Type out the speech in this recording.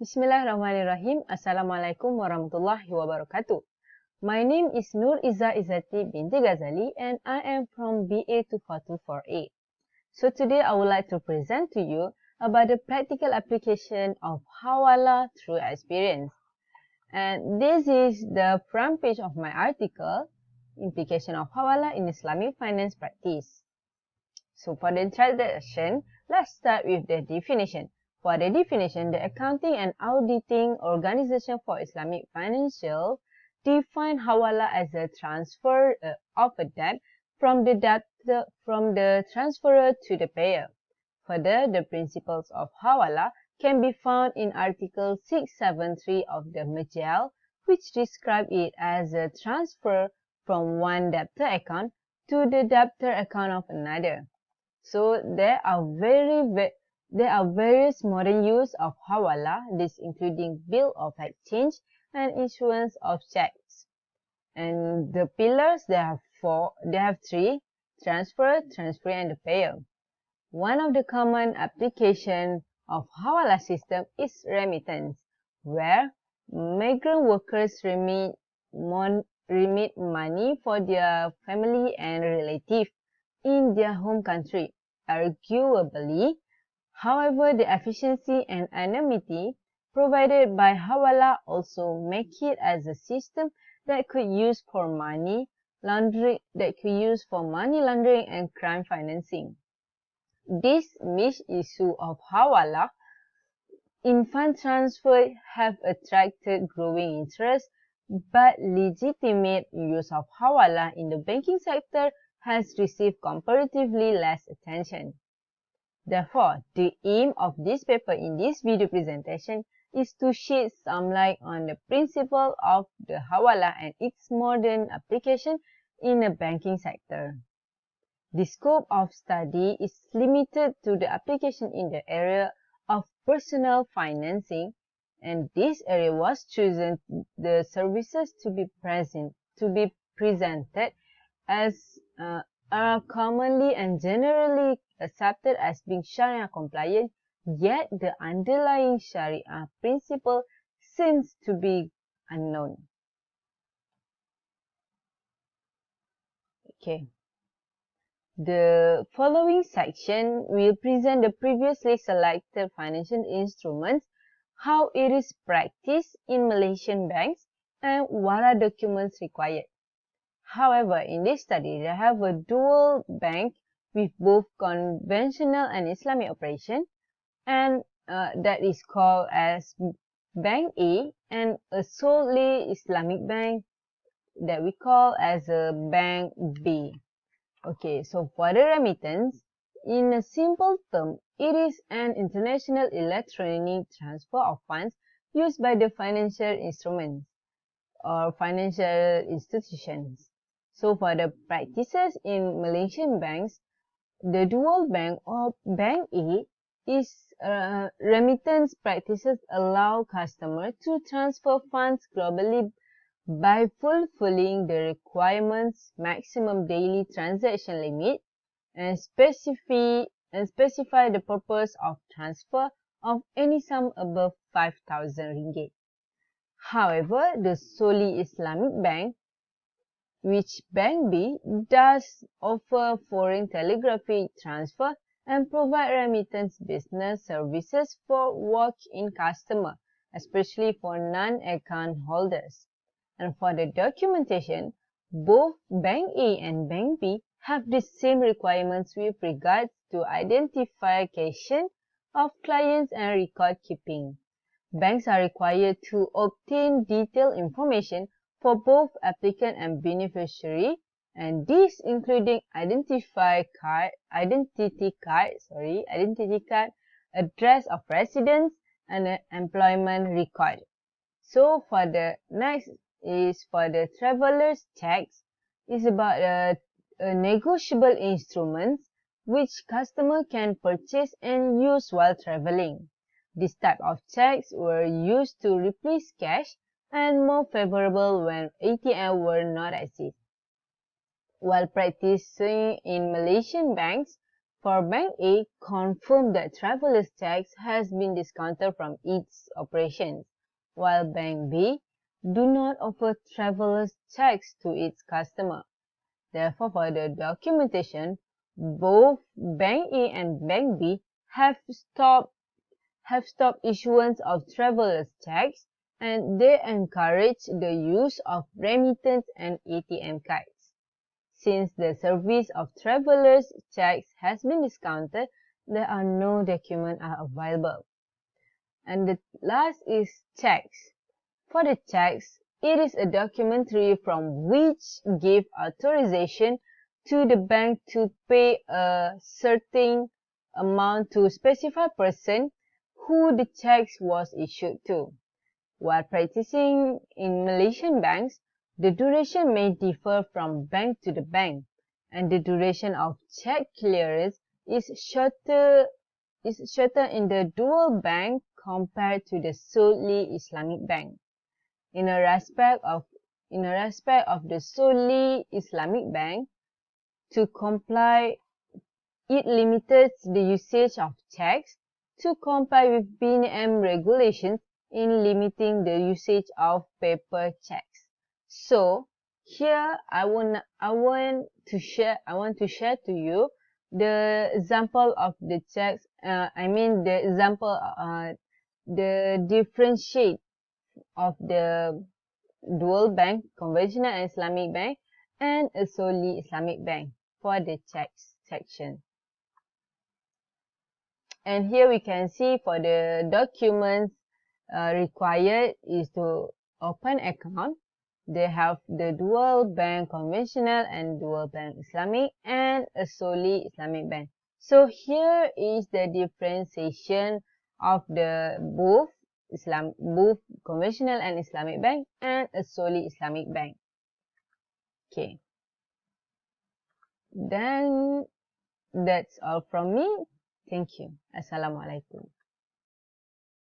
Bismillahirrahmanirrahim. Assalamualaikum warahmatullahi wabarakatuh. My name is Nur IZZATI binti Ghazali and I am from BA 2424A. So today I would like to present to you about the practical application of Ḥawālah through experience. And this is the front page of my article, Implication of Ḥawālah in Islamic Finance Practice. So for the introduction, let's start with the definition. For the definition, the Accounting and Auditing Organization for Islamic Financial define Ḥawālah as a transfer of a debt from the transferor to the payer. Further, the principles of Ḥawālah can be found in Article 673 of the Majal, which describe it as a transfer from one debtor account to the debtor account of another. So there are various modern use of Ḥawālah, this including bill of exchange and issuance of checks. And the pillars, they have three: transfer, transferee, and the payer. One of the common application of Ḥawālah system is remittance, where migrant workers remit money for their family and relative in their home country. Arguably, however, the efficiency and anonymity provided by Ḥawālah also make it as a system that could use for money laundering and crime financing. This misuse of Ḥawālah in fund transfer have attracted growing interest, but legitimate use of Ḥawālah in the banking sector has received comparatively less attention. Therefore, the aim of this paper in this video presentation is to shed some light on the principle of the Ḥawālah and its modern application in the banking sector. The scope of study is limited to the application in the area of personal financing, and this area was chosen the services to be presented as are commonly and generally accepted as being Sharia compliant, yet the underlying Sharia principle seems to be unknown. Okay. The following section will present the previously selected financial instruments, how it is practiced in Malaysian banks, and what are documents required. However, in this study, they have a dual bank with both conventional and Islamic operation, and that is called as Bank A, and a solely Islamic bank that we call as a Bank B. Okay, so for the remittance, in a simple term, it is an international electronic transfer of funds used by the financial instruments or financial institutions. So for the practices in Malaysian banks, the dual bank or Bank A is remittance practices allow customers to transfer funds globally by fulfilling the requirements maximum daily transaction limit and specify the purpose of transfer of any sum above 5,000 ringgit. However, the solely Islamic bank, which Bank B, does offer foreign telegraphic transfer and provide remittance business services for walk-in customers, especially for non-account holders. And for the documentation, both Bank A and Bank B have the same requirements with regards to identification of clients and record keeping. Banks are required to obtain detailed information for both applicant and beneficiary, and this including identity card, address of residence, and an employment record. So for the next is for the traveler's checks, is about a negotiable instruments which customer can purchase and use while traveling. This type of checks were used to replace cash and more favorable when ATM were not exist. While practicing in Malaysian banks, For Bank A, confirm that traveler's tax has been discounted from its operations, while Bank B do not offer traveler's tax to its customer. Therefore, for the documentation, both Bank A and Bank B have stopped issuance of traveler's tax, and they encourage the use of remittance and ATM cards. Since the service of traveler's tax has been discounted, there are no documents available. And the last is tax. For the tax, it is a documentary from which give authorization to the bank to pay a certain amount to specified person who the tax was issued to. While practicing in Malaysian banks, the duration may differ from bank to the bank, and the duration of check clearance is shorter in the dual bank compared to the solely Islamic bank. In a respect of the solely Islamic bank, to comply, it limits the usage of checks to comply with BNM regulations in limiting the usage of paper checks. So here I want to share to you the example of the checks. The differentiate of the dual bank, conventional and Islamic bank, and a solely Islamic bank for the checks section. And here we can see for the documents required is to open account. They have the dual bank conventional and dual bank Islamic and a solely Islamic bank. So here is the differentiation of the both conventional and Islamic bank and a solely Islamic bank. Okay. Then that's all from me. Thank you. Assalamualaikum.